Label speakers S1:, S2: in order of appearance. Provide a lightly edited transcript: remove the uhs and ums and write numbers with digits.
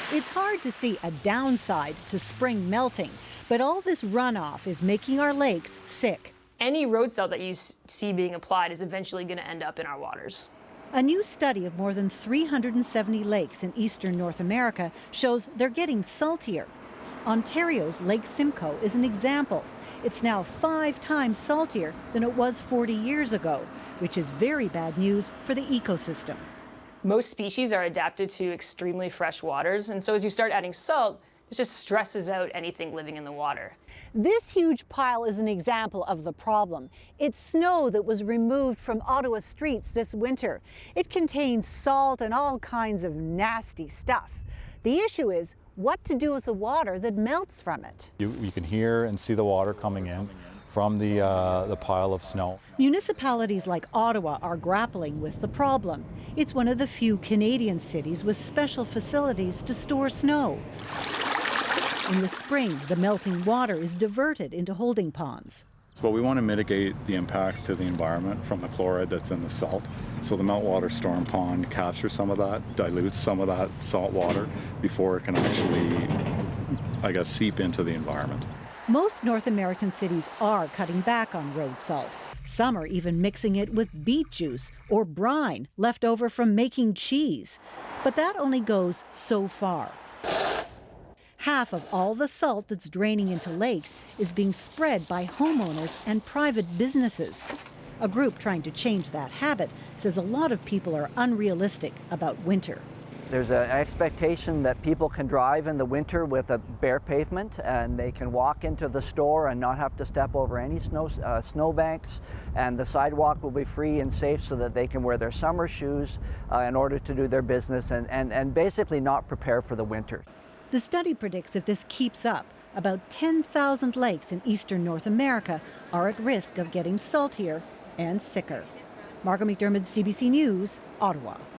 S1: It's hard to see a downside to spring melting, but all this runoff is making our lakes sick.
S2: Any road salt that you see being applied is eventually going to end up in our waters.
S1: A new study of more than 370 lakes in eastern North America shows they're getting saltier. Ontario's Lake Simcoe is an example. It's now 5 times saltier than it was 40 years ago, which is very bad news for the ecosystem.
S2: Most species are adapted to extremely fresh waters, and so as you start adding salt, this just stresses out anything living in the water.
S1: This huge pile is an example of the problem. It's snow that was removed from Ottawa streets this winter. It contains salt and all kinds of nasty stuff. The issue is what to do with the water that melts from it.
S3: You can hear and see the water coming in from the pile of snow.
S1: Municipalities like Ottawa are grappling with the problem. It's one of the few Canadian cities with special facilities to store snow. In the spring, the melting water is diverted into holding ponds.
S4: But we want to mitigate the impacts to the environment from the chloride that's in the salt. So the meltwater storm pond captures some of that, dilutes some of that salt water before it can actually, seep into the environment.
S1: Most North American cities are cutting back on road salt. Some are even mixing it with beet juice or brine left over from making cheese. But that only goes so far. Half of all the salt that's draining into lakes is being spread by homeowners and private businesses. A group trying to change that habit says a lot of people are unrealistic about winter.
S5: There's an expectation that people can drive in the winter with a bare pavement and they can walk into the store and not have to step over any snowbanks, and the sidewalk will be free and safe so that they can wear their summer shoes in order to do their business and basically not prepare for the winter.
S1: The study predicts if this keeps up, about 10,000 lakes in eastern North America are at risk of getting saltier and sicker. Margaret McDermott, CBC News, Ottawa.